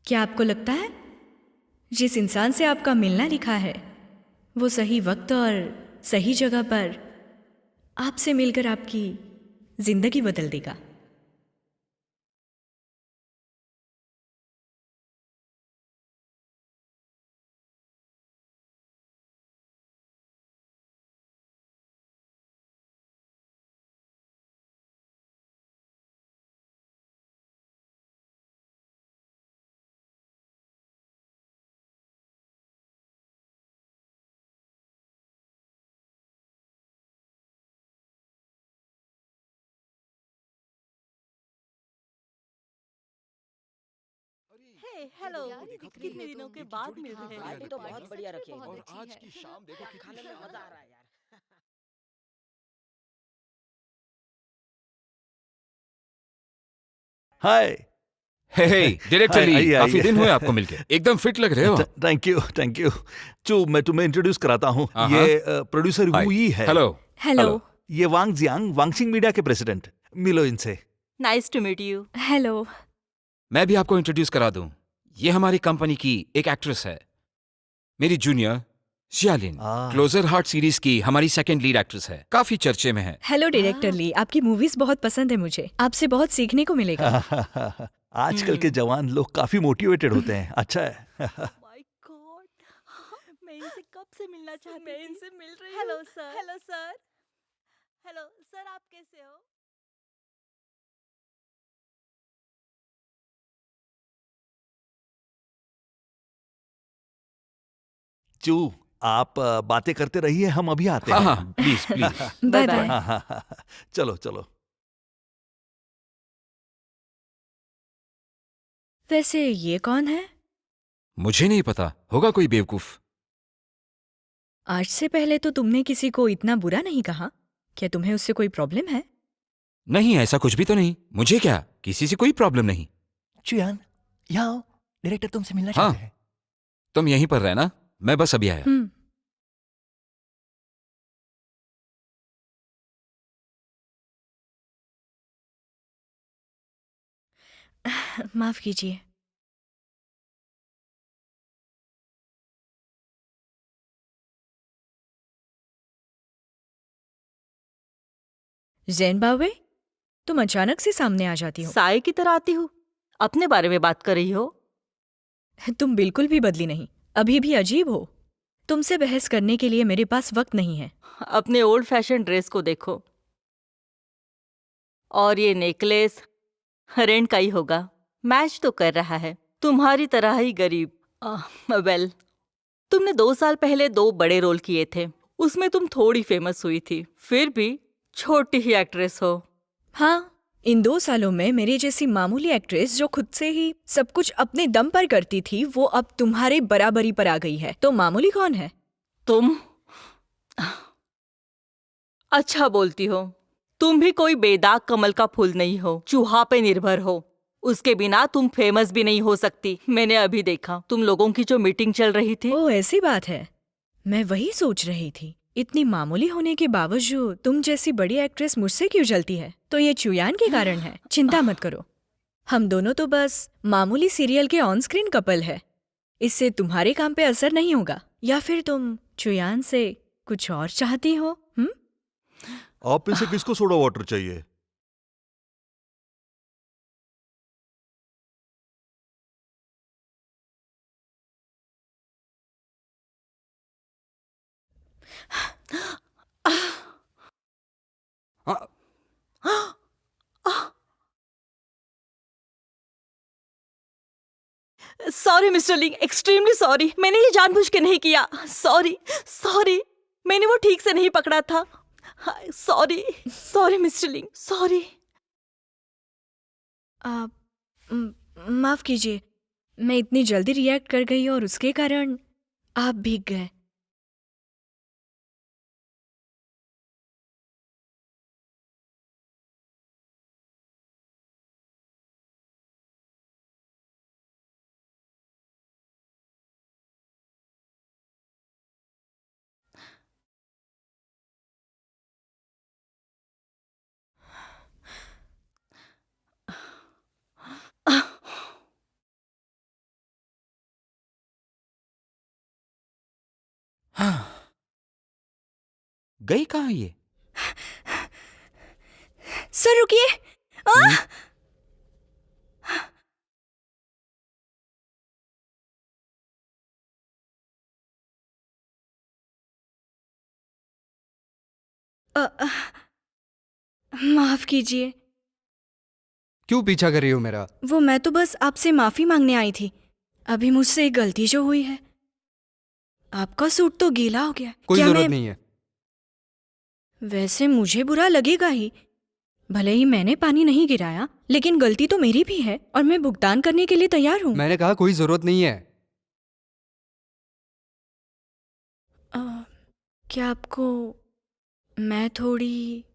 क्या आपको लगता है जिस इंसान से आपका मिलना लिखा है वो सही वक्त और सही जगह पर आपसे मिलकर आपकी जिंदगी बदल देगा? हे हेलो। कितने दिनों के बाद मिल रहे हैं। पार्टी तो बहुत बढ़िया रखी है। और आज की शाम देखो यार कितनी खाने में मजा आ शानदार रहा है। है यार। हाय। हे हे डायरेक्टर हाय, ली, आइए काफी आइए। दिन हुए आपको मिलके, एकदम फिट लग रहे हो आप। Thank you thank you. चू, मैं तुम्हें इंट्रोड्यूस कराता हूँ। हाँ, ये प्रोड्यूसर हाय, वू यी है। हेलो। हेलो। ये वांग जियांग वांगसिंग मीडिया के प्रेसिडेंट। मिलो इनसे। Nice to meet you. Hello. मैं भी आपको इंट्रोड्यूस करा दूं। ये हमारी कंपनी की एक एक्ट्रेस है, मेरी जूनियर शियालिन। क्लोजर हार्ट सीरीज की हमारी सेकंड लीड एक्ट्रेस है, काफी चर्चे में है। हेलो डायरेक्टर ली, आपकी मूवीज बहुत पसंद है मुझे, आपसे बहुत सीखने को मिलेगा। आजकल के जवान लोग काफी मोटिवेटेड होते हैं। अच्छा है। माय गॉड, मैं इनसे कब से मिलना चाहती थी। मैं इनसे मिल रही हूँ। Hello sir. Hello sir. Hello sir, आप कैसे हो? चू, आप बातें करते रहिए, हम अभी आते हाँ हैं। हाँ, please please. Bye bye. Bye. हाँ, चलो चलो। वैसे ये कौन है? मुझे नहीं पता, होगा कोई बेवकूफ। आज से पहले तो तुमने किसी को इतना बुरा नहीं कहा। क्या तुम्हें उससे कोई प्रॉब्लम है? नहीं, ऐसा कुछ भी तो नहीं। मुझे क्या, किसी से कोई प्रॉब्लम नहीं। चुयान, यहाँ आओ। डायरेक्टर तुमसे मिलना हाँ, चाहते हैं। तुम यहीं पर रहना, मैं बस अभी आया। हम्म। माफ कीजिए। जैन बावे, तुम अचानक से सामने आ जाती हो। साय की तरह आती हूँ। अपने बारे में बात कर रही हो? तुम बिल्कुल भी बदली नहीं, अभी भी अजीब हो। तुमसे बहस करने के लिए मेरे पास वक्त नहीं है। अपने ओल्ड फैशन ड्रेस को देखो। और ये नेकलेस रेंट का ही होगा। मैच तो कर रहा है, तुम्हारी तरह ही गरीब। वेल, तुमने 2 साल पहले 2 बड़े रोल किए थे, उसमें तुम थोड़ी फेमस हुई थी, फिर भी छोटी ही एक्ट्रेस हो। हाँ, इन 2 सालों में मेरी जैसी मामूली एक्ट्रेस जो खुद से ही सब कुछ अपने दम पर करती थी, वो अब तुम्हारे बराबरी पर आ गई है। तो मामूली कौन है? तुम अच्छा बोलती हो। तुम भी कोई बेदाग कमल का फूल नहीं हो, चूहा पे निर्भर हो। उसके बिना तुम फेमस भी नहीं हो सकती। मैंने अभी देखा तुम लोगों की जो मीटिंग चल रही थी। ओह, ऐसी बात है। मैं वही सोच रही थी, इतनी मामूली होने के बावजूद तुम जैसी बड़ी एक्ट्रेस मुझसे क्यों जलती है? तो ये चुयान के कारण है। चिंता मत करो, हम दोनों तो बस मामूली सीरियल के ऑन स्क्रीन कपल है। इससे तुम्हारे काम पे असर नहीं होगा। या फिर तुम चुयान से कुछ और चाहती हो? आप में से किसको सोडा वाटर चाहिए? हाँ, सॉरी मिस्टर लिंग, एक्सट्रीमली सॉरी। मैंने ये जानबूझ के नहीं किया। सॉरी सॉरी, मैंने वो ठीक से नहीं पकड़ा था। सॉरी सॉरी मिस्टर लिंग, सॉरी। आप माफ कीजिए, मैं इतनी जल्दी रिएक्ट कर गई और उसके कारण आप भीग गए। गई कहाँ ये? सर रुकिए। माफ कीजिए। क्यों पीछा कर रही हो मेरा? वो मैं तो बस आपसे माफी मांगने आई थी। अभी मुझसे एक गलती जो हुई है। आपका सूट तो गीला हो गया। कोई क्या जरूरत नहीं है। वैसे मुझे बुरा लगेगा ही। भले ही मैंने पानी नहीं गिराया, लेकिन गलती तो मेरी भी है और मैं भुगतान करने के लिए तैयार हूँ। मैंने कहा कोई जरूरत नहीं है। क्या आपको मैं थोड़ी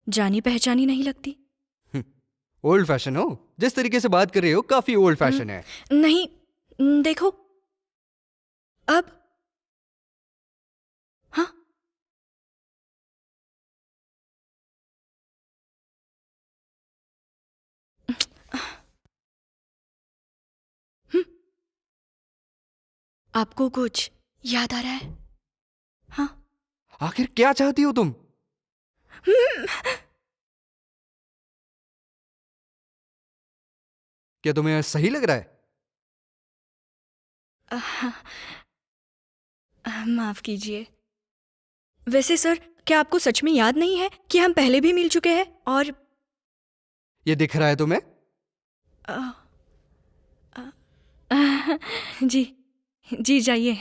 जानी पहचानी नहीं लगती? ओल्ड फैशन हो, जिस तरीके से बात कर रही हो काफी ओल्ड फैशन है। नहीं, देखो अब। हाँ, आपको कुछ याद आ रहा है? हाँ। आखिर क्या चाहती हो तुम? क्या तुम्हें सही लग रहा है? माफ कीजिए। वैसे सर, क्या आपको सच में याद नहीं है कि हम पहले भी मिल चुके हैं? और ये दिख रहा है तुम्हें? जी जी, जाइए।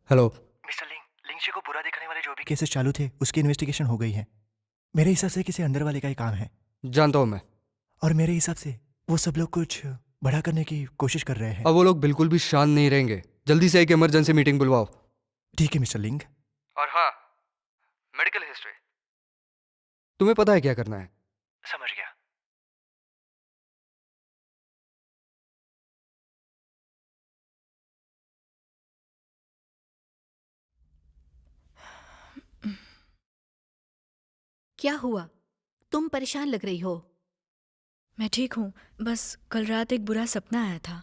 हेलो। मिस्टर लिंग जी को बुरा दिखने वाले जो भी केसेस चालू थे उसकी इन्वेस्टिगेशन हो गई है। मेरे हिसाब से किसी अंदर वाले का ही काम है। जानता हूं मैं। और मेरे हिसाब से वो सब लोग कुछ बड़ा करने की कोशिश कर रहे हैं। अब वो लोग बिल्कुल भी शांत नहीं रहेंगे। जल्दी से एक इमरजेंसी मीटिंग बुलवाओ। ठीक है मिस्टर लिंग। और हाँ, मेडिकल हिस्ट्री। तुम्हें पता है क्या करना है? समझ गया। क्या हुआ? तुम परेशान लग रही हो। मैं ठीक हूँ। बस कल रात एक बुरा सपना आया था।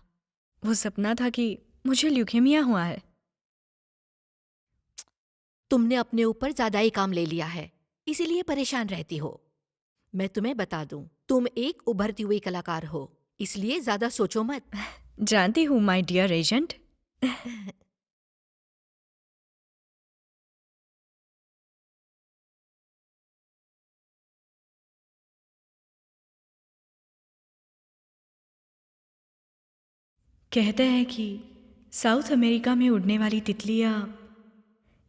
वो सपना था कि मुझे ल्यूकेमिया हुआ है। तुमने अपने ऊपर ज्यादा ही काम ले लिया है, इसीलिए परेशान रहती हो। मैं तुम्हें बता दूं, तुम एक उभरती हुई कलाकार हो, इसलिए ज्यादा सोचो मत। जानती हूँ माय डियर एजेंट। कहते हैं कि साउथ अमेरिका में उड़ने वाली तितलियाँ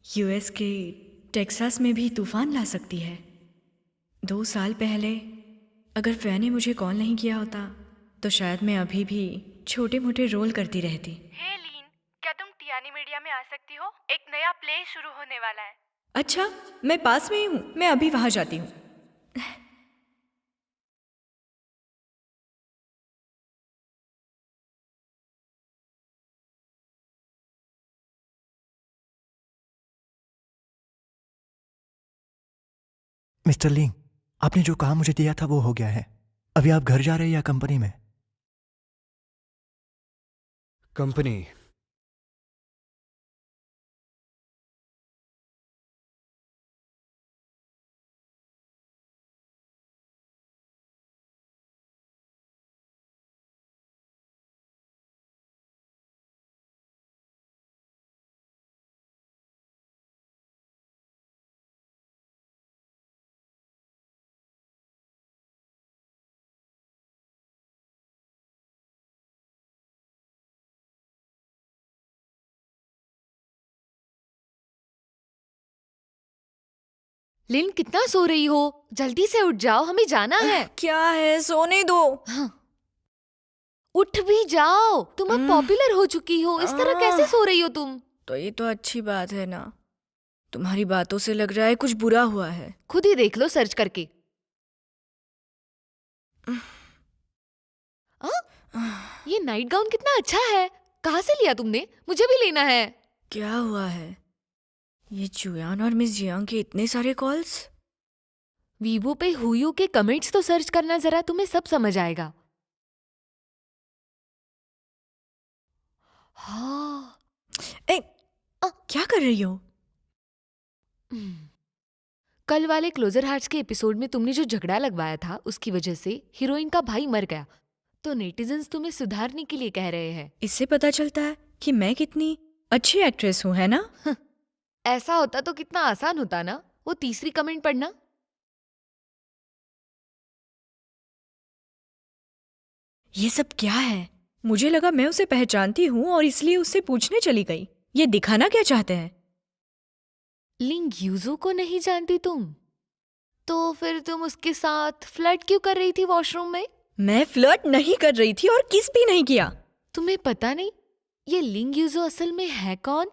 यूएस के टेक्सास में भी तूफान ला सकती है। 2 साल पहले अगर फैन ने मुझे कॉल नहीं किया होता तो शायद मैं अभी भी छोटे मोटे रोल करती रहती। हे लीन, क्या तुम टियानी मीडिया में आ सकती हो? एक नया प्ले शुरू होने वाला है। अच्छा, मैं पास में ही हूँ, मैं अभी वहाँ जाती हूँ। मिस्टर लिंग, आपने जो काम मुझे दिया था वो हो गया है। अभी आप घर जा रहे हैं या कंपनी में? कंपनी। लिन, कितना सो रही हो? जल्दी से उठ जाओ, हमें जाना है। क्या है, सोने दो। हाँ। उठ भी जाओ, तुम अब पॉपुलर हो चुकी हो, इस तरह कैसे सो रही हो तुम? तो ये तो अच्छी बात है ना। तुम्हारी बातों से लग रहा है कुछ बुरा हुआ है। खुद ही देख लो सर्च करके। ये नाइट गाउन कितना अच्छा है। कहाँ से लिया तुमने? मुझे भी लेना है। क्या हुआ है? ये चुयान और मिस जियांग के इतने सारे कॉल्स। वीवो पे हुयू के कमेंट्स तो सर्च करना जरा, तुम्हें सब समझ आएगा। हाँ। क्या कर रही हो? कल वाले क्लोजर हार्ट्स के एपिसोड में तुमने जो झगड़ा लगवाया था, उसकी वजह से हीरोइन का भाई मर गया, तो नेटिजन्स तुम्हें सुधारने के लिए कह रहे हैं। इससे पता चलता है कि मैं कितनी अच्छी एक्ट्रेस हूँ, है ना? ऐसा होता तो कितना आसान होता ना। वो तीसरी कमेंट पढ़ना। ये सब क्या है? मुझे लगा मैं उसे पहचानती हूँ और इसलिए उससे पूछने चली गई। ये दिखाना क्या चाहते हैं? लिंग यूजो को नहीं जानती तुम? तो फिर तुम उसके साथ फ्लर्ट क्यों कर रही थी वॉशरूम में? मैं फ्लर्ट नहीं कर रही थी और किस भी नहीं किया। तुम्हें पता नहीं ये लिंग यूजो असल में है कौन?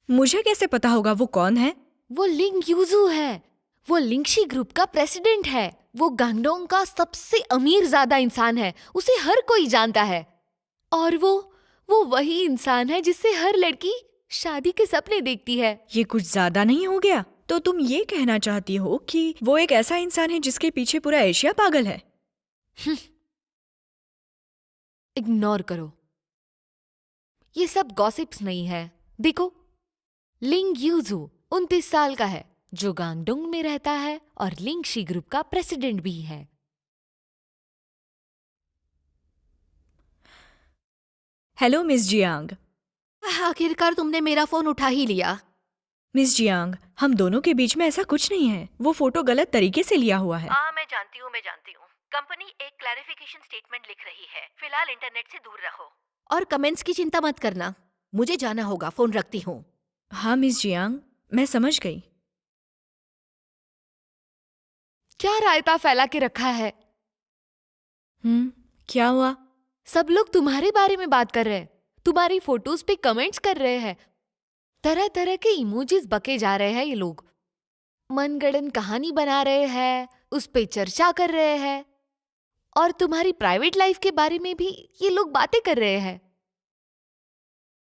मुझे कैसे पता होगा वो कौन है? वो लिंग यूजू है। वो लिंगशी ग्रुप का प्रेसिडेंट है। वो गांगडोंग का सबसे अमीर ज्यादा इंसान है। उसे हर कोई जानता है। और वो वही इंसान है जिससे हर लड़की शादी के सपने देखती है। ये कुछ ज्यादा नहीं हो गया? तो तुम ये कहना चाहती हो कि वो एक ऐसा इंसान है जिसके पीछे पूरा एशिया पागल है? इग्नोर करो। ये सब गॉसिप्स नहीं है। देखो, लिंग यूजू 29 साल का है, जो गांगडोंग में रहता है और लिंगशी ग्रुप का प्रेसिडेंट भी है। Hello miss Jiang. आखिरकार तुमने मेरा फोन उठा ही लिया। मिस जियांग, हम दोनों के बीच में ऐसा कुछ नहीं है। वो फोटो गलत तरीके से लिया हुआ है। मैं जानती हूँ। कंपनी एक क्लैरिफिकेशन स्टेटमेंट लिख रही है। फिलहाल इंटरनेट से दूर रहो और कमेंट्स की चिंता मत करना। मुझे जाना होगा, फोन रखती हूँ। हाँ मिस जियांग, मैं समझ गई। क्या रायता फैला के रखा है? क्या हुआ? सब लोग तुम्हारे बारे में बात कर रहे हैं। तुम्हारी फोटोज पे कमेंट्स कर रहे हैं। तरह तरह के इमोजीज बके जा रहे हैं। ये लोग मनगढ़ंत कहानी बना रहे हैं, उस पे चर्चा कर रहे हैं, और तुम्हारी प्राइवेट लाइफ के बारे में भी ये लोग बातें कर रहे हैं।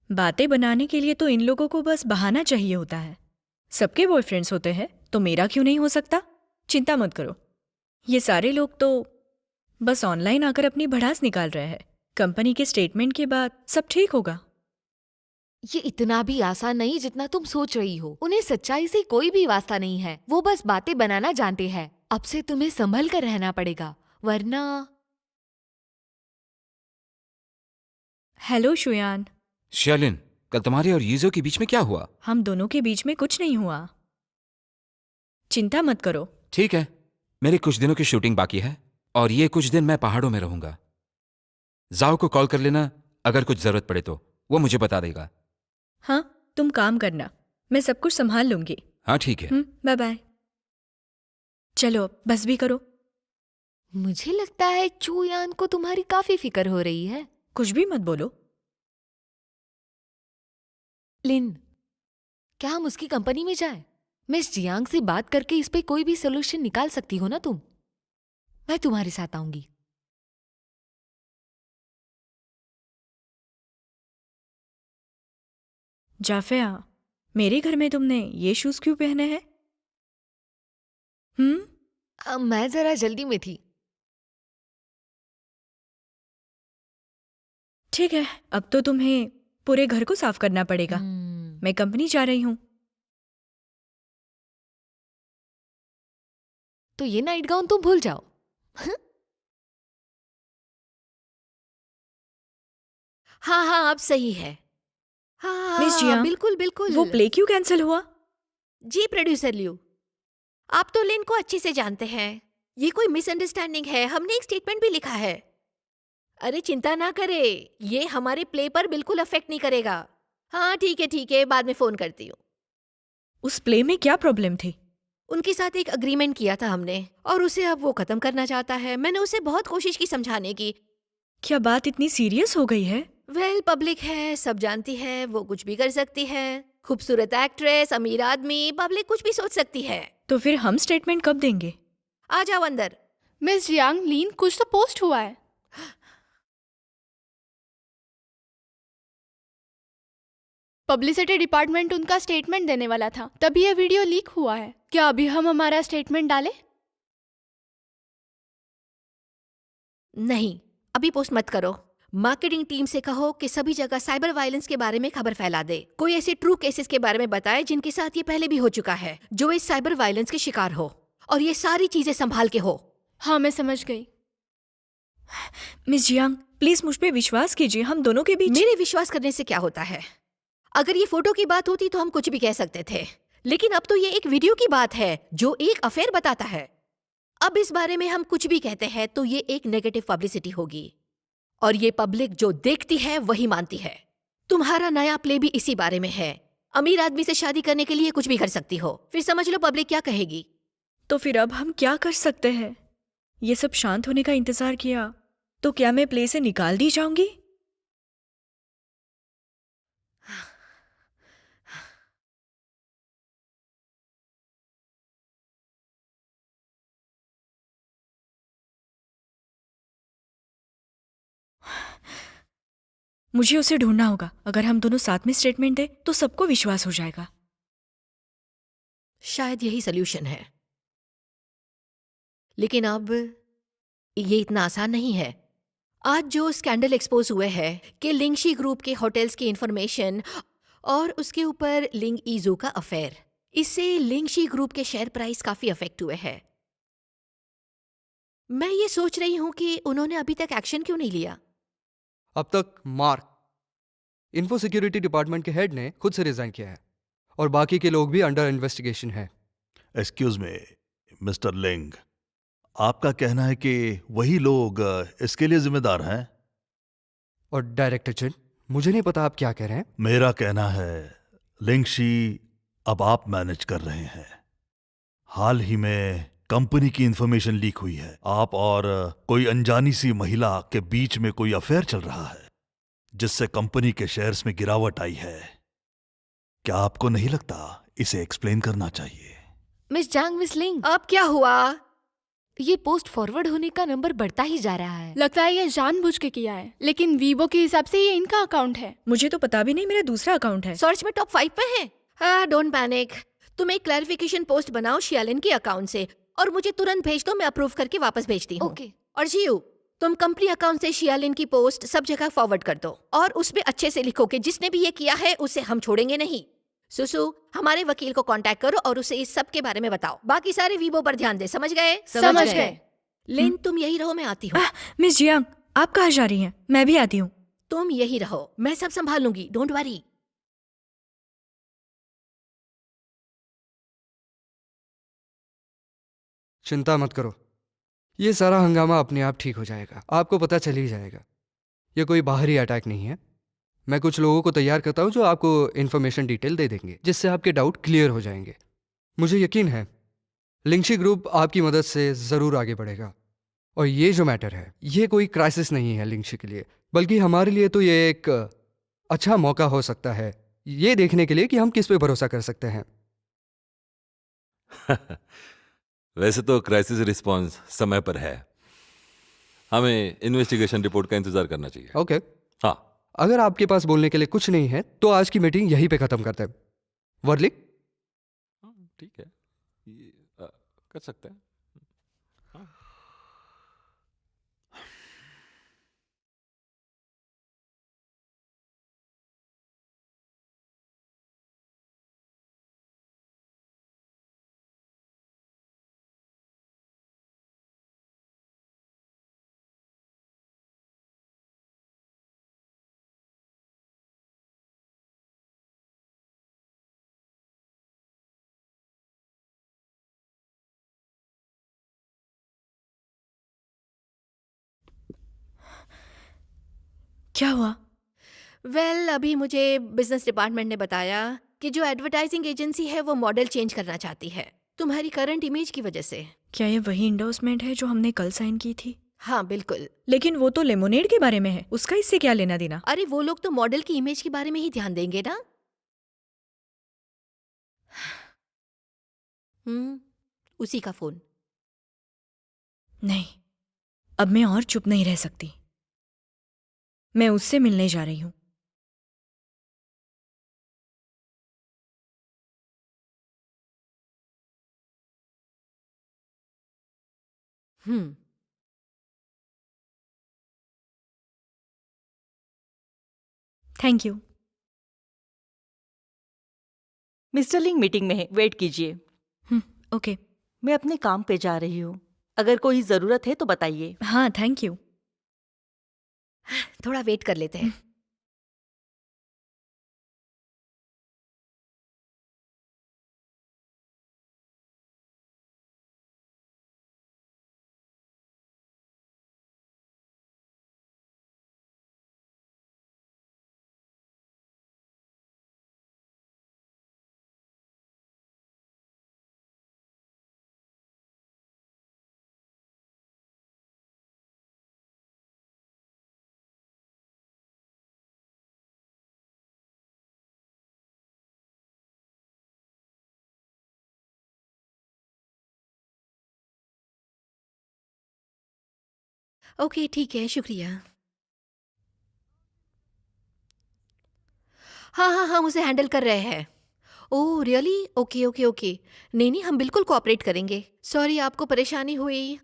बातें बनाने के लिए तो इन लोगों को बस बहाना चाहिए होता है। सबके बॉयफ्रेंड्स होते हैं, तो मेरा क्यों नहीं हो सकता? चिंता मत करो, ये सारे लोग तो बस ऑनलाइन आकर अपनी भड़ास निकाल रहे हैं। कंपनी के स्टेटमेंट के बाद सब ठीक होगा। ये इतना भी आसान नहीं जितना तुम सोच रही हो। उन्हें सच्चाई से कोई भी वास्ता नहीं है। वो बस बातें बनाना जानते हैं। अब से तुम्हें संभल कर रहना पड़ेगा, वरना। हेलो शुयान। शियालिन, कल तुम्हारे और यीजो के बीच में क्या हुआ? हम दोनों के बीच में कुछ नहीं हुआ, चिंता मत करो। ठीक है, मेरे कुछ दिनों की शूटिंग बाकी है और ये कुछ दिन मैं पहाड़ों में रहूंगा। जाओ को कॉल कर लेना, अगर कुछ जरूरत पड़े तो वो मुझे बता देगा। हाँ, तुम काम करना, मैं सब कुछ संभाल लूंगी। हाँ ठीक है। Bye bye. चलो बस भी करो। मुझे लगता है चूयान को तुम्हारी काफी फिक्र हो रही है। कुछ भी मत बोलो। लिन, क्या हम उसकी कंपनी में जाएं? मिस जियांग से बात करके इस पे कोई भी सोल्यूशन निकाल सकती हो ना तुम? मैं तुम्हारे साथ आऊंगी। जाफिया, मेरे घर में तुमने ये शूज क्यों पहने हैं? मैं जरा जल्दी में थी। ठीक है, अब तो तुम्हें पूरे घर को साफ करना पड़ेगा। मैं कंपनी जा रही हूँ। तो ये नाइट गाउन तुम भूल जाओ। हाँ, अब सही है। हाँ, मिस जियांग, बिल्कुल बिल्कुल। वो प्ले क्यों कैंसिल हुआ? जी प्रोड्यूसर लियू, आप तो लिन को अच्छे से जानते हैं। ये कोई मिसअंडरस्टैंडिंग है। हमने एक स्टेटमेंट भी लिखा है। अरे चिंता ना करे, ये हमारे प्ले पर बिल्कुल अफेक्ट नहीं करेगा। हाँ ठीक है, बाद में फोन करती हूँ। उस प्ले में क्या प्रॉब्लम थी? उनके साथ एक अग्रीमेंट किया था हमने, और उसे अब वो खत्म करना चाहता है। मैंने उसे बहुत कोशिश की समझाने की। क्या बात इतनी सीरियस हो गई है? पब्लिक है, सब जानती है, वो कुछ भी कर सकती है। खूबसूरत एक्ट्रेस, अमीर आदमी, पब्लिक कुछ भी सोच सकती है। तो फिर हम स्टेटमेंट कब देंगे? आ जाओ अंदर। मिस जियांग, लीन कुछ तो पोस्ट हुआ है। पब्लिसिटी डिपार्टमेंट उनका स्टेटमेंट देने वाला था, तभी ये वीडियो लीक हुआ है। क्या अभी हम हमारा स्टेटमेंट डालें? नहीं, अभी पोस्ट मत करो। मार्केटिंग टीम से कहो कि सभी जगह साइबर वायलेंस के बारे में खबर फैला दे। कोई ऐसे ट्रू केसेस के बारे में बताए जिनके साथ ये पहले भी हो चुका है, जो इस साइबर वायलेंस के शिकार हो, और ये सारी चीजें संभाल के हो। हाँ, मैं समझ गई। मिस जियांग, प्लीज मुझ पे विश्वास कीजिए, हम दोनों के बीच। मेरे विश्वास करने से क्या होता है? अगर ये फोटो की बात होती तो हम कुछ भी कह सकते थे, लेकिन अब तो ये एक वीडियो की बात है जो एक अफेयर बताता है। अब इस बारे में हम कुछ भी कहते हैं तो ये एक नेगेटिव पब्लिसिटी होगी, और ये पब्लिक जो देखती है वही मानती है। तुम्हारा नया प्ले भी इसी बारे में है। अमीर आदमी से शादी करने के लिए कुछ भी कर सकती हो, फिर समझ लो पब्लिक क्या कहेगी। तो फिर अब हम क्या कर सकते हैं? ये सब शांत होने का इंतजार किया तो क्या मैं प्ले से निकाल दी जाऊंगी? मुझे उसे ढूंढना होगा। अगर हम दोनों साथ में स्टेटमेंट दें तो सबको विश्वास हो जाएगा। शायद यही सोल्यूशन है, लेकिन अब ये इतना आसान नहीं है। आज जो स्कैंडल एक्सपोज हुए हैं कि लिंगशी ग्रुप के होटल्स की इंफॉर्मेशन और उसके ऊपर लिंग ईजू का अफेयर, इससे लिंगशी ग्रुप के शेयर प्राइस काफी अफेक्ट हुए हैं। मैं ये सोच रही हूं कि उन्होंने अभी तक एक्शन क्यों नहीं लिया। अब तक मार्क, इन्फो सिक्योरिटी डिपार्टमेंट के हेड ने खुद से रिजाइन किया है और बाकी के लोग भी अंडर इन्वेस्टिगेशन है। एक्सक्यूज मी मिस्टर लिंग, आपका कहना है कि वही लोग इसके लिए जिम्मेदार हैं? और डायरेक्टर चिन, मुझे नहीं पता आप क्या कह रहे हैं। मेरा कहना है लिंगशी अब आप मैनेज कर रहे हैं। हाल ही में कंपनी की इंफॉर्मेशन लीक हुई है। आप और कोई अनजानी सी महिला के बीच में कोई अफेयर चल रहा है, जिससे कंपनी के शेयर्स में गिरावट आई है। क्या आपको नहीं लगता इसे एक्सप्लेन करना चाहिए? मिस जांग, मिस लिंग, अब क्या हुआ? ये पोस्ट फॉरवर्ड होने का नंबर बढ़ता ही जा रहा है। लगता है ये जानबूझ के किया है, लेकिन वीवो के हिसाब से ये इनका अकाउंट है। मुझे तो पता भी नहीं, मेरा दूसरा अकाउंट है। सर्च में टॉप 5 पे है। हाँ, डोंट पैनिक। तुम एक क्लैरिफिकेशन पोस्ट बनाओ शियालिन के अकाउंट से और मुझे तुरंत भेज दो, मैं अप्रूव करके वापस भेजती हूँ। ओके। और जियू, तुम कंपनी अकाउंट से शियालिन की पोस्ट सब जगह फॉरवर्ड कर दो और उसमें अच्छे से लिखो कि जिसने भी ये किया है उसे हम छोड़ेंगे नहीं। सुसु, हमारे वकील को कांटेक्ट करो और उसे इस सब के बारे में बताओ। बाकी सारे वीवो पर ध्यान दे, समझ गए? समझ गए। लिन, तुम यही रहो, मैं आती हूँ। मिस जियांग, आप कहाँ जा रही हैं? मैं भी आती हूँ। तुम यही रहो, मैं सब संभाल लूंगी, डोंट वरी। चिंता मत करो, ये सारा हंगामा अपने आप ठीक हो जाएगा। आपको पता चल ही जाएगा। ये कोई बाहरी अटैक नहीं है। मैं कुछ लोगों को तैयार करता हूँ जो आपको इन्फॉर्मेशन डिटेल दे देंगे, जिससे आपके डाउट क्लियर हो जाएंगे। मुझे यकीन है लिंगशी ग्रुप आपकी मदद से ज़रूर आगे बढ़ेगा। और ये जो मैटर है, ये कोई क्राइसिस नहीं है लिंगशी के लिए, बल्कि हमारे लिए तो ये एक अच्छा मौका हो सकता है ये देखने के लिए कि हम किस पे भरोसा कर सकते हैं। वैसे तो क्राइसिस रिस्पांस समय पर है। हमें इन्वेस्टिगेशन रिपोर्ट का इंतजार करना चाहिए। ओके। हाँ, अगर आपके पास बोलने के लिए कुछ नहीं है तो आज की मीटिंग यहीं पे खत्म करते हैं। वर्ली, ठीक है, ये कर सकते हैं। क्या हुआ? अभी मुझे बिजनेस डिपार्टमेंट ने बताया कि जो एडवर्टाइजिंग एजेंसी है वो मॉडल चेंज करना चाहती है तुम्हारी करंट इमेज की वजह से। क्या ये वही इंडोर्समेंट है जो हमने कल साइन की थी? हाँ बिल्कुल। लेकिन वो तो लेमोनेड के बारे में है, उसका इससे क्या लेना देना? अरे वो लोग तो मॉडल की इमेज के बारे में ही ध्यान देंगे ना। उसी का फोन। नहीं, अब मैं और चुप नहीं रह सकती। मैं उससे मिलने जा रही हूँ। Thank you. मिस्टर लिंग मीटिंग में है, वेट कीजिए। ओके। मैं अपने काम पे जा रही हूँ, अगर कोई जरूरत है तो बताइए। हाँ, थैंक यू। थोड़ा वेट कर लेते हैं। ओके, ठीक है, शुक्रिया। हाँ हाँ हाँ, मुझे हैंडल कर रहे हैं। Oh really? Okay okay okay. नहीं नहीं, हम बिल्कुल कोऑपरेट करेंगे। सॉरी आपको परेशानी हुई।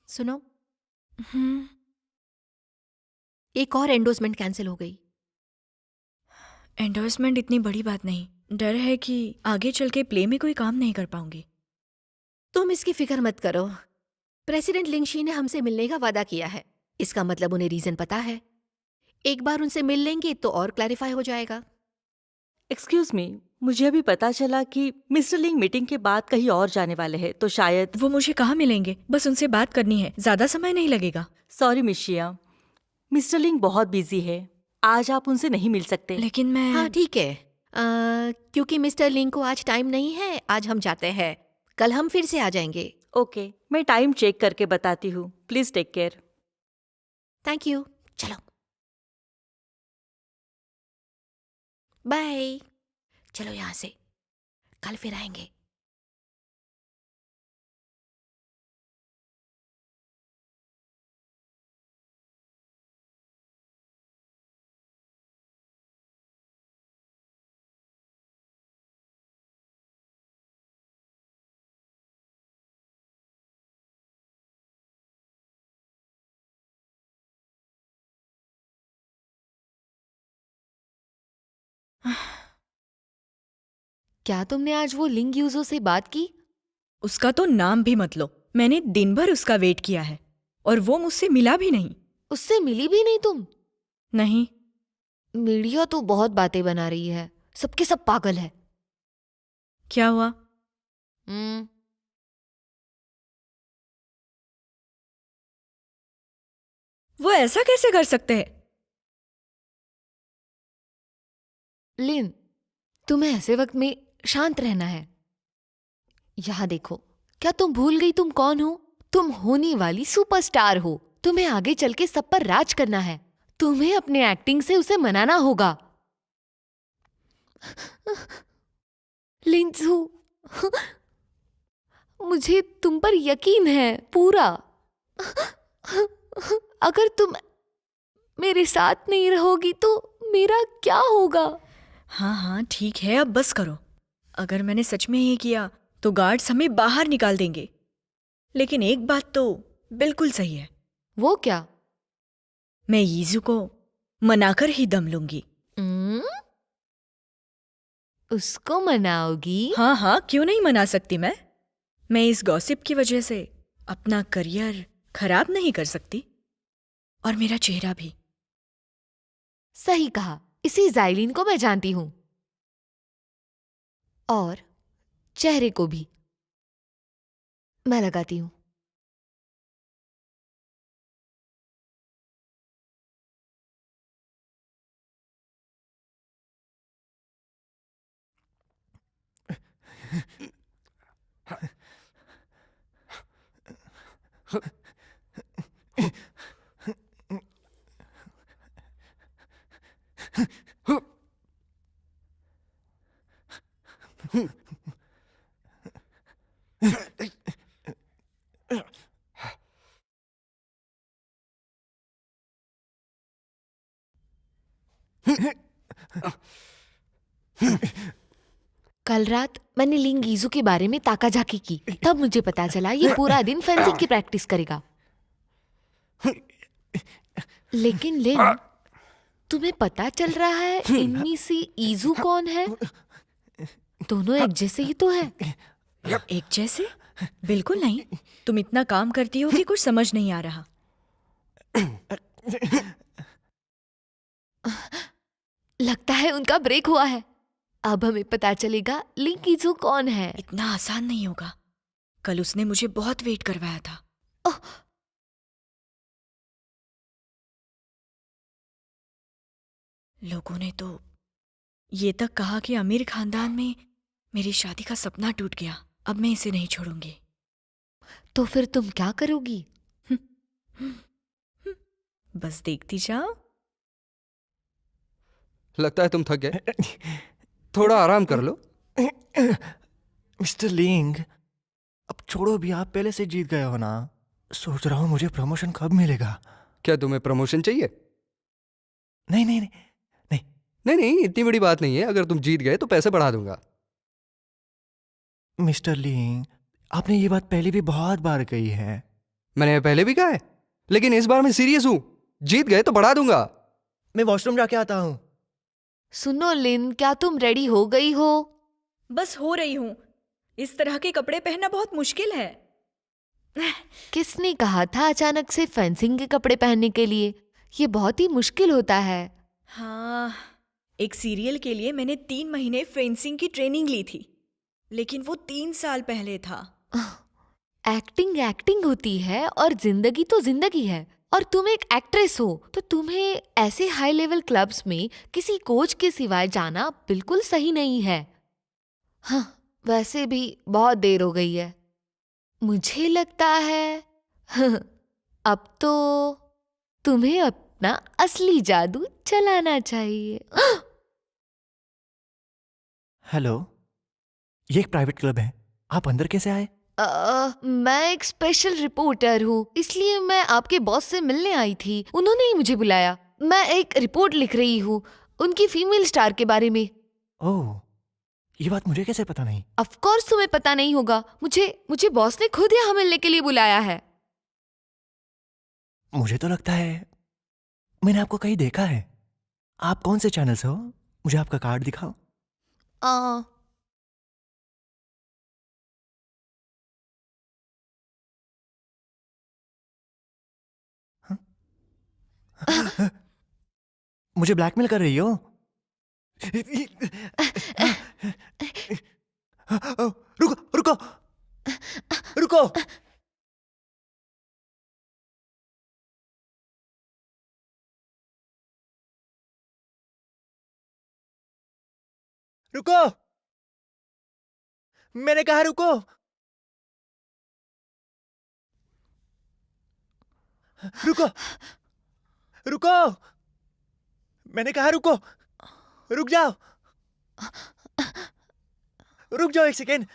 सुनो, एक और एंडोर्समेंट कैंसिल हो गई। एंडोर्समेंट इतनी बड़ी बात नहीं, डर है कि आगे चल के प्ले में कोई काम नहीं कर पाऊंगी। तुम इसकी फिक्र मत करो। प्रेसिडेंट लिंगशी ने हमसे मिलने का वादा किया है। इसका मतलब उन्हें रीजन पता है। एक बार उनसे मिल लेंगे तो और क्लैरिफाई हो जाएगा। एक्सक्यूज मी, मुझे अभी पता चला कि मिस्टर लिंग मीटिंग के बाद कहीं और जाने वाले हैं, तो शायद। वो मुझे कहाँ मिलेंगे? बस उनसे बात करनी है, ज्यादा समय नहीं लगेगा। सॉरी मिशिया, मिस्टर लिंग बहुत बिजी है, आज आप उनसे नहीं मिल सकते। लेकिन मैं हाँ ठीक है। क्योंकि मिस्टर लिंग को आज टाइम नहीं है, आज हम जाते हैं। कल हम फिर से आ जाएंगे। ओके, मैं टाइम चेक करके बताती हूँ। Please take care. Thank you. चलो बाय। चलो यहाँ से, कल फिर आएंगे। क्या तुमने आज वो लिंग यूजर से बात की? उसका तो नाम भी मत लो। मैंने दिन भर उसका वेट किया है और वो मुझसे मिला भी नहीं। उससे मिली भी नहीं तुम? नहीं। मीडिया तो बहुत बातें बना रही है, सबके सब पागल है। क्या हुआ? वो ऐसा कैसे कर सकते हैं? लिन, तुम्हें ऐसे वक्त में शांत रहना है। यहाँ देखो, क्या तुम भूल गई तुम कौन हो? तुम होने वाली सुपरस्टार हो। तुम्हें आगे चल के सब पर राज करना है। तुम्हें अपने एक्टिंग से उसे मनाना होगा। लिंजू, मुझे तुम पर यकीन है पूरा। अगर तुम मेरे साथ नहीं रहोगी तो मेरा क्या होगा? हाँ हाँ ठीक है, अब बस करो। अगर मैंने सच में ये किया तो गार्ड्स हमें बाहर निकाल देंगे। लेकिन एक बात तो बिल्कुल सही है। वो क्या? मैं यीजू को मनाकर ही दम लूंगी। उसको मनाओगी? हाँ हाँ, क्यों नहीं मना सकती मैं इस गॉसिप की वजह से अपना करियर खराब नहीं कर सकती, और मेरा चेहरा भी। सही कहा, इसी जाइलिन को मैं जानती हूं, और चेहरे को भी मैं लगाती हूं। कल रात मैंने लिंग ईजू के बारे में ताकाझाकी की, तब मुझे पता चला ये पूरा दिन फेंसिंग की प्रैक्टिस करेगा। लेकिन लिन, तुम्हें पता चल रहा है इनमें से ईजू कौन है? दोनों एक जैसे ही तो है। एक जैसे? बिल्कुल नहीं। तुम इतना काम करती हो कि कुछ समझ नहीं आ रहा। लगता है उनका ब्रेक हुआ है। अब हमें पता चलेगा लिंग ईजू कौन है। इतना आसान नहीं होगा। कल उसने मुझे बहुत वेट करवाया था। ओह, लोगों ने तो ये तक कहा कि अमीर खानदान में मेरी शादी का सपना टूट गया। अब मैं इसे नहीं छोड़ूंगी। तो फिर तुम क्या करोगी? बस देखती जाओ। लगता है तुम थक गए, थोड़ा आराम कर लो। मिस्टर लिंग, अब छोड़ो भी, आप पहले से जीत गए हो ना। सोच रहा हूँ मुझे प्रमोशन कब मिलेगा। क्या तुम्हें प्रमोशन चाहिए? नहीं नहीं नहीं नहीं। नहीं नहीं, इतनी बड़ी बात नहीं है। अगर तुम जीत गए तो पैसे बढ़ा दूंगा। मिस्टर लिंग, आपने ये बात पहले भी बहुत बार कही है। मैंने पहले भी कहा है, लेकिन इस बार मैं सीरियस हूं। जीत गए तो बढ़ा दूंगा। मैं वॉशरूम जाके आता हूँ। सुनो लिन, क्या तुम रेडी हो गई हो? बस हो रही हूं। इस तरह के कपड़े पहनना बहुत मुश्किल है। किसने कहा था अचानक से फेंसिंग के कपड़े पहनने के लिए? ये बहुत ही मुश्किल होता है। हाँ, एक सीरियल के लिए मैंने 3 महीने फेंसिंग की ट्रेनिंग ली थी, लेकिन वो 3 साल पहले था। एक्टिंग एक्टिंग होती है और जिंदगी तो जिंदगी है। और तुम एक एक्ट्रेस हो तो तुम्हें ऐसे हाई लेवल क्लब्स में किसी कोच के सिवाय जाना बिल्कुल सही नहीं है। हाँ, वैसे भी बहुत देर हो गई है। मुझे लगता है अब तो तुम्हें अपना असली जादू चलाना चाहिए। हेलो, ये एक प्राइवेट क्लब है, आप अंदर कैसे आए? मैं एक स्पेशल रिपोर्टर हूँ, इसलिए मैं आपके बॉस से मिलने आई थी। उन्होंने ही मुझे बुलाया। मैं एक रिपोर्ट लिख रही हूँ उनकी फीमेल स्टार के बारे में। ओह, ये बात मुझे कैसे पता नहीं? ऑफ कोर्स तुम्हें पता नहीं होगा। मुझे बॉस ने खुद यहाँ मिलने के लिए बुलाया है। मुझे तो लगता है मैंने आपको कहीं देखा है। आप कौन से चैनल से हो? मुझे आपका कार्ड दिखाओ। आ, मुझे ब्लैकमेल कर रही हो? रुको रुको रुको। रुको, मैंने कहा रुको। रुको रुको, मैंने कहा रुको। रुक जाओ, रुक जाओ एक सेकेंड।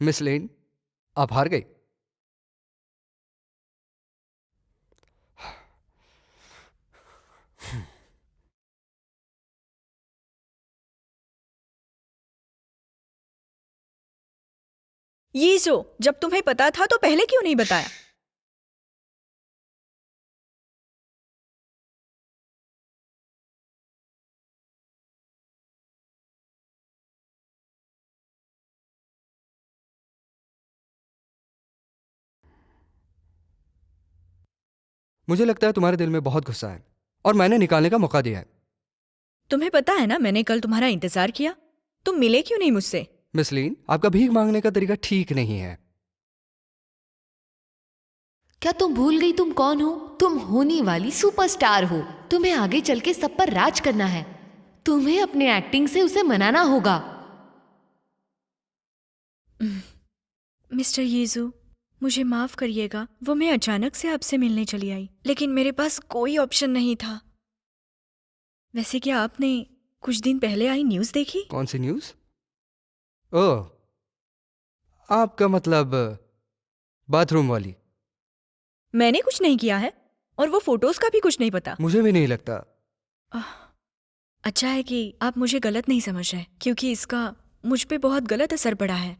मिस लेन, आप हार गई। ये जो जब तुम्हें पता था तो पहले क्यों नहीं बताया? मुझे लगता है तुम्हारे दिल में बहुत गुस्सा है और मैंने निकालने का मौका दिया है। तुम्हें पता है ना, मैंने कल तुम्हारा इंतजार किया, तुम मिले क्यों नहीं मुझसे? मिस लीन, आपका भीख मांगने का तरीका ठीक नहीं है। क्या तुम भूल गई तुम कौन हो? तुम होने वाली सुपरस्टार हो। तुम्हें आगे चल के सब पर राज करना है। तुम्हें अपने एक्टिंग से उसे मनाना होगा। मिस्टर यीजू, मुझे माफ करिएगा, वो मैं अचानक से आपसे मिलने चली आई, लेकिन मेरे पास कोई ऑप्शन नहीं था। वैसे क्या आपने कुछ दिन पहले आई न्यूज़ देखी? कौन सी न्यूज़? ओह, आपका मतलब बाथरूम वाली। मैंने कुछ नहीं किया है और वो फोटोज का भी कुछ नहीं पता। मुझे भी नहीं लगता। अच्छा है कि आप मुझे गलत नहीं समझ रहे, क्योंकि इसका मुझ पे बहुत गलत असर पड़ा है।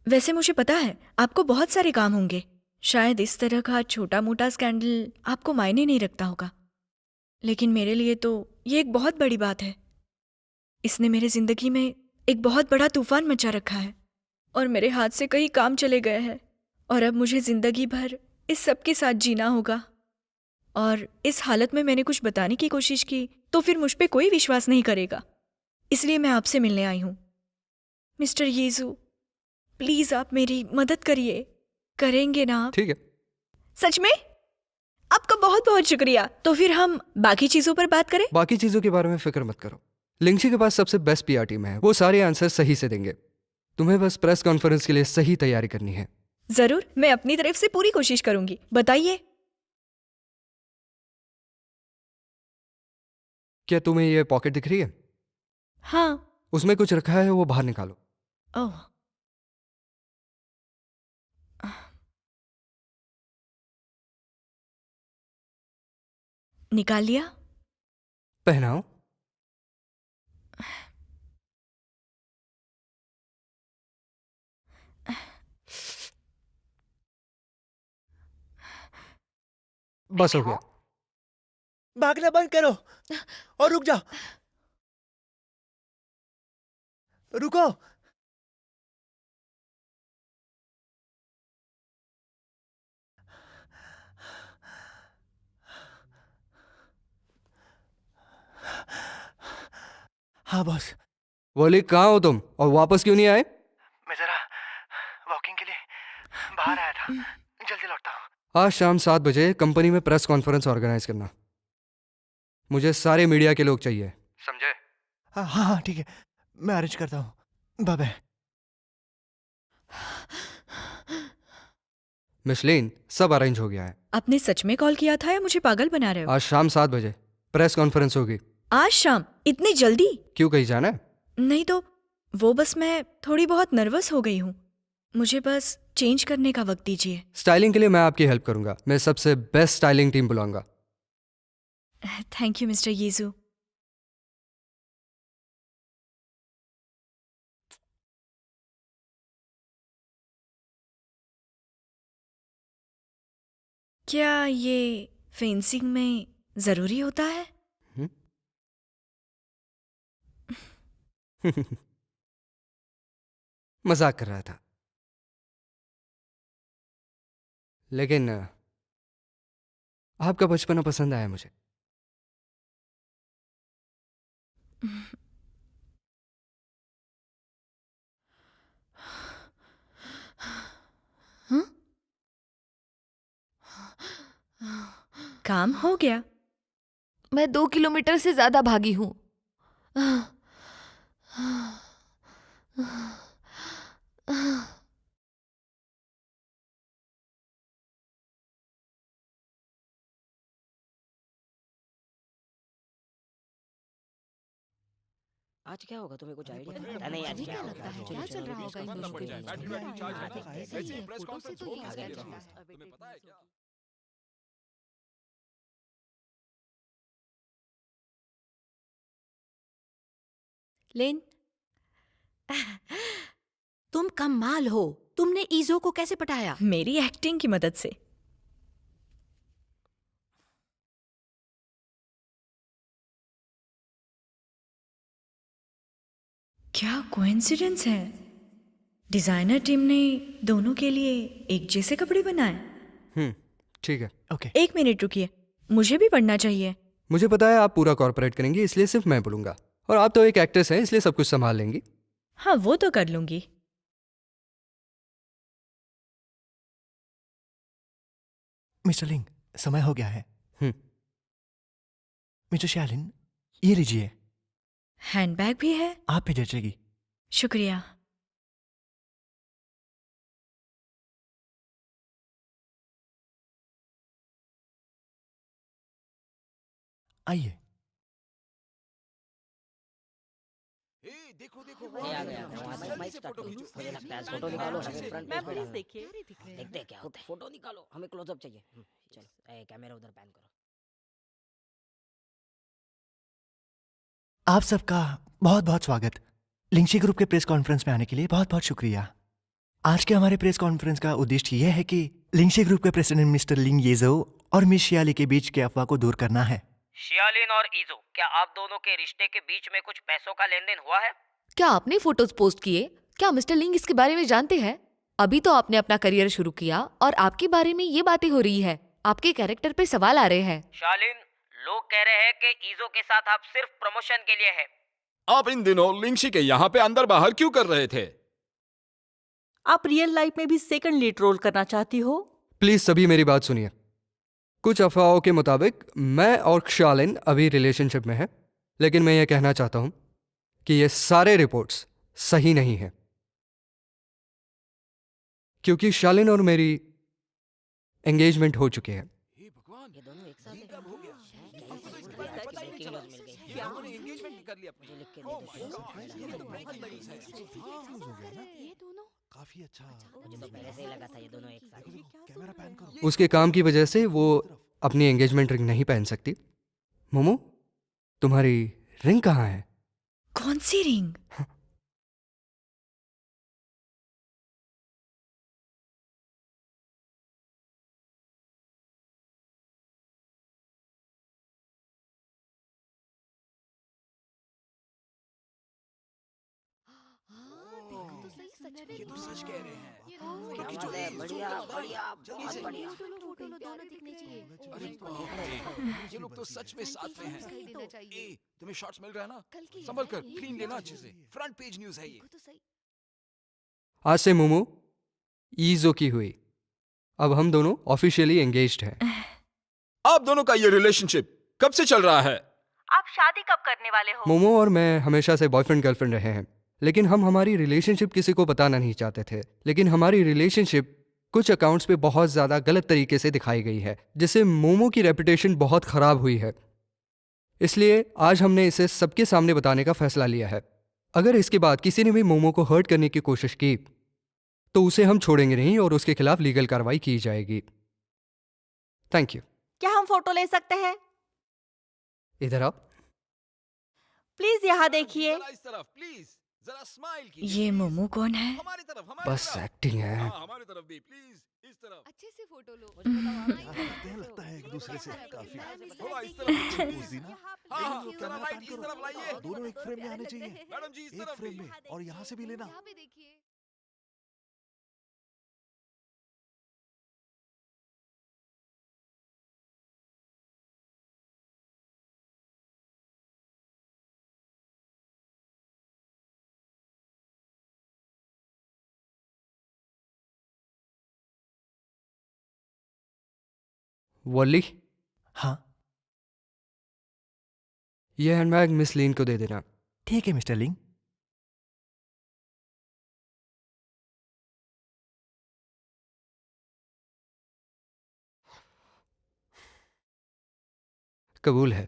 वैसे मुझे पता है आपको बहुत सारे काम होंगे, शायद इस तरह का छोटा मोटा स्कैंडल आपको मायने नहीं रखता होगा, लेकिन मेरे लिए तो ये एक बहुत बड़ी बात है। इसने मेरे जिंदगी में एक बहुत बड़ा तूफान मचा रखा है और मेरे हाथ से कई काम चले गए हैं और अब मुझे जिंदगी भर इस सब के साथ जीना होगा। और इस हालत में मैंने कुछ बताने की कोशिश की तो फिर मुझ पे कोई विश्वास नहीं करेगा, इसलिए मैं आपसे मिलने आई हूँ। मिस्टर यीजू, प्लीज आप मेरी मदद करिए, करेंगे ना आप? ठीक है। सच में? आपका बहुत बहुत शुक्रिया। तो फिर हम बाकी चीजों पर बात करें? बाकी चीजों के बारे में फिक्र मत करो। लिंगशी के पास सबसे बेस्ट पीआर टीम है, वो सारे आंसर सही से देंगे। तुम्हें बस प्रेस कॉन्फ्रेंस के लिए सही तैयारी करनी है। जरूर, मैं अपनी तरफ से पूरी कोशिश करूंगी। बताइए। क्या तुम्हें ये पॉकेट दिख रही है? हाँ। उसमें कुछ रखा है, वो बाहर निकालो। ओह, निकाल लिया। पहनाओ। बस हो गया। भागना बंद करो और रुक जाओ। रुको। हाँ बॉस। वॉली, कहाँ हो तुम और वापस क्यों नहीं आए? मैं जरा वॉकिंग के लिए बाहर आया था, जल्दी लौटता हूँ। आज शाम 7 बजे कंपनी में प्रेस कॉन्फ्रेंस ऑर्गेनाइज करना। मुझे सारे मीडिया के लोग चाहिए, समझे? हाँ हाँ हाँ, ठीक है, मैं अरेंज करता हूँ। Bye bye. मिशलीन, सब अरेंज हो गया है। आपने सच में कॉल किया था या मुझे पागल बना रहे हो? आज शाम 7 बजे प्रेस कॉन्फ्रेंस होगी। आज शाम? इतनी जल्दी? क्यों, कहीं जाना है? नहीं तो वो बस मैं थोड़ी बहुत नर्वस हो गई हूँ, मुझे बस चेंज करने का वक्त दीजिए। स्टाइलिंग के लिए मैं आपकी हेल्प करूंगा। मैं सबसे बेस्ट स्टाइलिंग टीम बुलाऊंगा। थैंक यू मिस्टर यीजू। क्या ये फेंसिंग में जरूरी होता है? मजाक कर रहा था, लेकिन आपका बचपना पसंद आया मुझे। काम हो गया। मैं 2 किलोमीटर से ज्यादा भागी हूँ। आज क्या होगा, तुम्हें कुछ आइडिया? पता नहीं आज क्या लगता है क्या चल रहा होगा इन दोनों के बीच? सही है, फोटो से तो ये लग रहा है। लेन, तुम कमाल हो। तुमने ईजो को कैसे पटाया? मेरी एक्टिंग की मदद से। क्या कोइंसिडेंस है, डिजाइनर टीम ने दोनों के लिए एक जैसे कपड़े बनाए। ठीक है। ओके। 1 मिनट रुकिए, मुझे भी पढ़ना चाहिए। मुझे पता है आप पूरा कॉर्पोरेट करेंगी, इसलिए सिर्फ मैं बोलूँगा। और आप तो एक एक्ट्रेस हैं, इसलिए सब कुछ संभाल लेंगी। हाँ, वो तो कर लूंगी। मिस्टर लिंग, समय हो गया है। हम्म। मिस्टर शालिन, ये लीजिए, हैंडबैग भी है। आप पे जचेगी। शुक्रिया। आइए। देखो ये आ गया वहाँ माइक स्टार्ट करो। मुझे लगता है फोटो निकालो हमें फ्रंट पेज पे प्लीज डालना है। देखिए। देखते हैं क्या होता है। फोटो निकालो, हमें क्लोजअप चाहिए। चलो कैमरा उधर पैन करो। आप सबका बहुत बहुत स्वागत। लिंगशी ग्रुप के प्रेस कॉन्फ्रेंस में आने के लिए बहुत बहुत शुक्रिया। आज के हमारे प्रेस कॉन्फ्रेंस का उद्देश्य यह है कि लिंगशी ग्रुप के प्रेसिडेंट मिस्टर लिंग येजो और मिस शियाली के बीच के अफवाह को दूर करना है। शियालिन और ईजो, क्या आप दोनों के रिश्ते के बीच में कुछ पैसों का लेन देन हुआ है? क्या आपने फोटोज पोस्ट किए? क्या मिस्टर लिंग इसके बारे में जानते हैं? अभी तो आपने अपना करियर शुरू किया और आपके बारे में ये बातें हो रही है। आपके कैरेक्टर पे सवाल आ रहे हैं। शालिन, लोग कह रहे हैं कि ईजो के साथ आप सिर्फ प्रमोशन के लिए है। आप इन दिनों लिंगशी के यहाँ पे अंदर बाहर क्यों कर रहे थे? आप रियल लाइफ में भी सेकंड लीड रोल करना चाहती हो? प्लीज सभी मेरी बात सुनिए। कुछ अफवाहों के मुताबिक मैं और शालिन अभी रिलेशनशिप में हैं, लेकिन मैं ये कहना चाहता हूं कि ये सारे रिपोर्ट्स सही नहीं है, क्योंकि शालिन और मेरी एंगेजमेंट हो चुकी है। ये दोनों एक साथ हैं। हो गया? ब्रेकिंग न्यूज़ मिल गई। क्या हमने एंगेजमेंट कर लिया अपनी? मुझे लिख के दे दो। ये तो बहुत बड़ी है। ये दोनों काफी अच्छा। मुझे तो पहले से ही लगा था ये दोनों एक साथ हैं। कैमरा पैन करो। उसके काम की वजह से वो अपनी एंगेजमेंट रिंग नहीं पहन सकती। मोमो, तुम्हारी रिंग कहाँ है? कौन सी रिंग? ये तो सच कह रहे हैं। क्या बात है, बढ़िया बढ़िया बहुत बढ़िया। अरे बाप रे, ये लोग तो सच में साथ में हैं। ए, तुम्हें शॉट्स मिल रहा है ना? संभल कर, क्लीन लेना अच्छे से। फ्रंट पेज न्यूज़ है ये। आज से मोमो ईजो की हुई। अब हम दोनों ऑफिशियली एंगेज्ड हैं। आप दोनों का ये रिलेशनशिप कब से चल रहा है? आप शादी कब करने वाले हो? मोमो और मैं हमेशा से बॉयफ्रेंड गर्लफ्रेंड रहे हैं, लेकिन हम हमारी रिलेशनशिप किसी को बताना नहीं चाहते थे। लेकिन हमारी रिलेशनशिप कुछ अकाउंट्स पे बहुत ज़्यादा गलत तरीके से दिखाई गई है, जिससे मोमो की रेपुटेशन बहुत ख़राब हुई है। इसलिए आज हमने इसे सबके सामने बताने का फैसला लिया है। अगर इसके बाद किसी ने भी मोमो को हर्ट करने की कोशिश की तो उसे हम छोड़ेंगे नहीं और उसके खिलाफ लीगल कार्रवाई की जाएगी। Thank you. क्या हम फोटो ले सकते हैं? इधर आओ। प्लीज यहाँ देखिए। जरा इस तरफ प्लीज, जरा स्माइल कीजिए। ये मोमो कौन है? हमारी तरफ, हमारी बस तरफ। एक्टिंग है। हाँ, हमारी तरफ भी प्लीज, इस तरफ। अच्छे से फोटो लो। लगता है एक दूसरे से काफी। थोड़ा इस तरफ। पोज दी ना? हाँ, हाँ, जरा राइट इस तरफ लाइए। दोनों एक फ्रेम में आने चाहिए। मैडम जी इस एक तरफ फ्रेम भी। में और यहाँ से भी लेना। यहाँ पे देखिए। वॉली, हाँ, ये हैंडबैग मिस लीन को दे देना। ठीक है मिस्टर लिंग। कबूल है।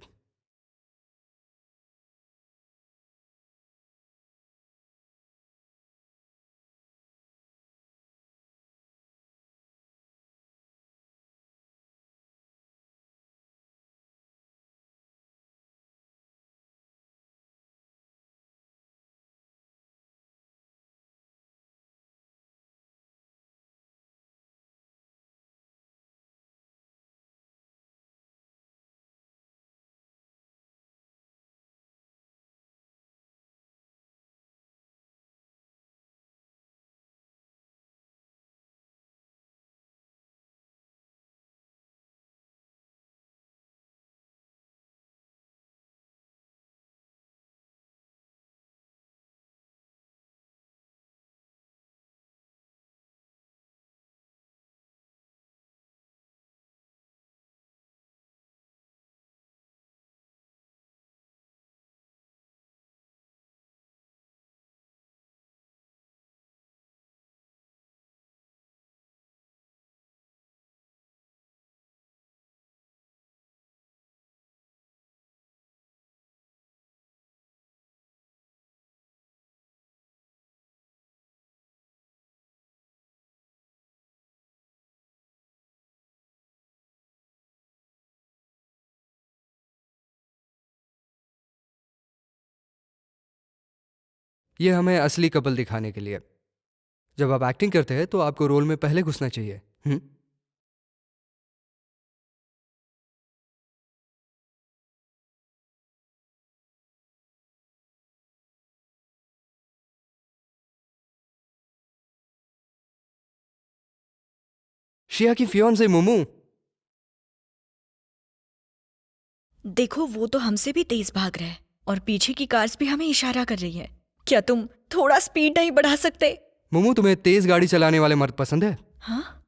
ये हमें असली कपल दिखाने के लिए। जब आप एक्टिंग करते हैं तो आपको रोल में पहले घुसना चाहिए। शिया की फियोंसे मोमू। देखो वो तो हमसे भी तेज भाग रहा है और पीछे की कार्स भी हमें इशारा कर रही है। क्या तुम थोड़ा स्पीड नहीं बढ़ा सकते? मोमू, तुम्हें तेज गाड़ी चलाने वाले मर्द पसंद है? हाँ